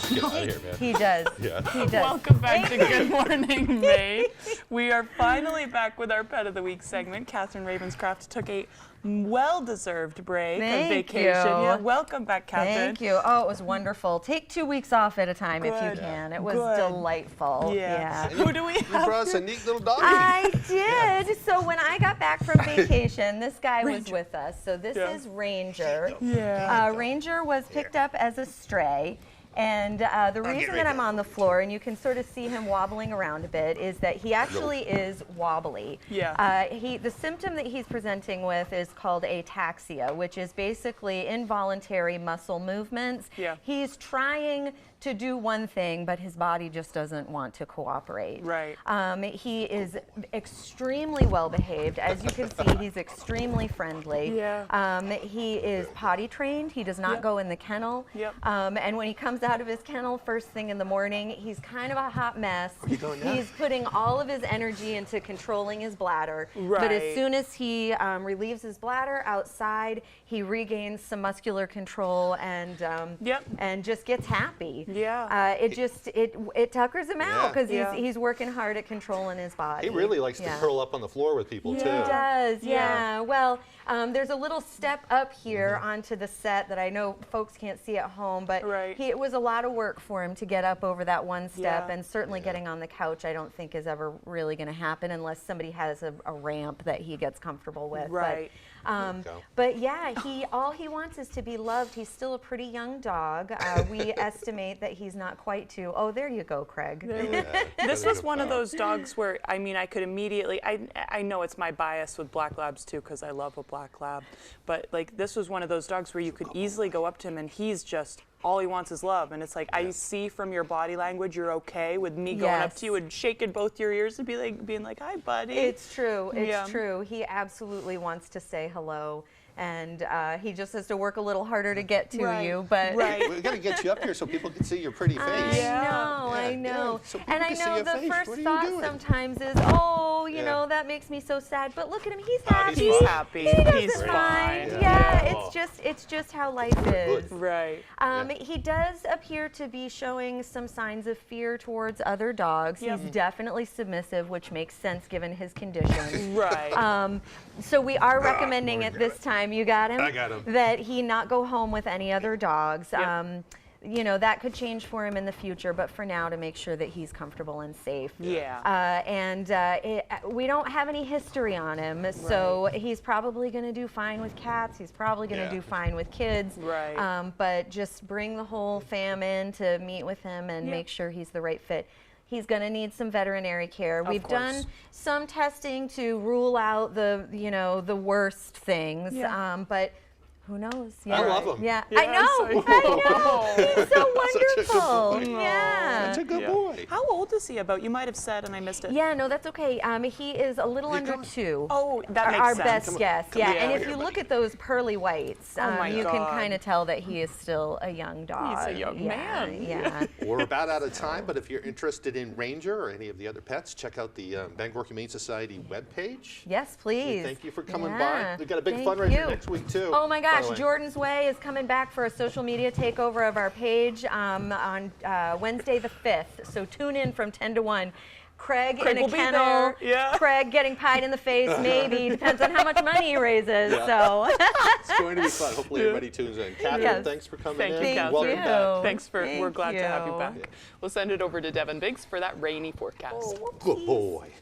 Get out of here, man. He does. Yeah. He does. Welcome back to Good Morning May. We are finally back with our Pet of the Week segment. Catherine Ravenscraft took a well-deserved break, Thank a vacation. you. Yeah, welcome back, Catherine. Thank you. Oh, it was wonderful. Take 2 weeks off at a time if you Good. can. It was Good. delightful. Yeah. Yeah. Who do we You have? brought us a neat little doggy. I did. So when I got back from vacation, this guy was Ranger. with us. So this Yeah. is Ranger. Yeah. Ranger was picked up as a stray. And the reason right that I'm down. on the floor, and you can sort of see him wobbling around a bit, is that he actually is wobbly. Yeah. The symptom that he's presenting with is called ataxia, which is basically involuntary muscle movements. Yeah. He's trying to do one thing, but his body just doesn't want to cooperate. Right. He is extremely well behaved. As you can see, he's extremely friendly. Yeah. He is potty trained. He does not Yep. go in the kennel. Yep. And when he comes out of his kennel first thing in the morning, he's kind of a hot mess. you going now? He's putting all of his energy into controlling his bladder. But Right. as soon as he relieves his bladder outside, he regains some muscular control and Yep. and just gets happy. Yeah. It tuckers him out because Yeah. he's working hard at controlling his body. He really likes Yeah. to curl up on the floor with people, Yeah. too. He does, Yeah. yeah. Well, there's a little step up here onto the set that I know folks can't see at home, but Right. it was a lot of work for him to get up over that one step, Yeah. and certainly getting on the couch I don't think is ever really going to happen unless somebody has a ramp that he gets comfortable with. Right. But yeah, all he wants is to be loved. He's still a pretty young dog. We estimate that he's not quite 2. Oh, there you go, Craig. This was one of those dogs where, I mean, I could immediately, I know it's my bias with black labs too, because I love a black lab, but like this was one of those dogs where you could easily go up to him and he's just, all he wants is love. And it's like, I see from your body language, you're okay with me going up Yes. to you and shaking both your ears and being like, hi, buddy. It's true. It's Yeah. true. He absolutely wants to say hello, and he just has to work a little harder to get to Right. you. But Right. We're going to get you up here so people can see your pretty face. I Yeah. know, I Yeah, know. yeah, so people And I can see know your the face. first What are you thought doing? sometimes is, oh, you Yeah. know, that makes me so sad. But look at him, he's Oh, happy. he's happy. He doesn't He's mind. fine. Yeah, Yeah. it's just how life is. Right. He does appear to be showing some signs of fear towards other dogs. Yep. He's definitely submissive, which makes sense given his condition. Right. So we are recommending at this time, you got him? I got him. That he not go home with any other dogs. Yep. You know, that could change for him in the future, but for now to make sure that he's comfortable and safe. Yeah. We don't have any history on him, so he's probably going to do fine with cats. He's probably going to Yeah. do fine with kids. Right. But just bring the whole fam in to meet with him and Yep. make sure he's the right fit. He's going to need some veterinary care. We've course. done some testing to rule out the worst things, Yeah. but who knows? I love him. Yeah, Yeah, I know. so- I know. He's so wonderful. Such a good boy. Yeah. That's a good Yeah. boy. How old is he about? You might have said and I missed it. Yeah, no, that's okay. He is a little Yeah, under come on. 2. Oh, that our, makes our sense. best Come on. guess. Come Yeah, on and over if here, you look buddy. at those pearly whites, Oh my you can God. kind of tell that he is still a young dog. a young yeah, man. Yeah. We're about out of time, but if you're interested in Ranger or any of the other pets, check out the Bangor Humane Society webpage. Yes, please. Thank you for coming Yeah. by. We've got a big Thank fundraiser you. next week, too. Oh my by the gosh, way. Jordan's Way is coming back for a social media takeover of our page on Wednesday the 5th. So tune in from 10 to 1. Craig in will a be kennel. there, yeah. Craig getting pied in the face, maybe. Depends on how much money he raises. So It's going to be fun. Hopefully everybody tunes in. Catherine, Yes. thanks for coming Thank in. you, Catherine. Welcome back. Thanks for, we're Thank glad to have you you. back. We'll send it over to Devin Biggs for that rainy forecast. Good boy.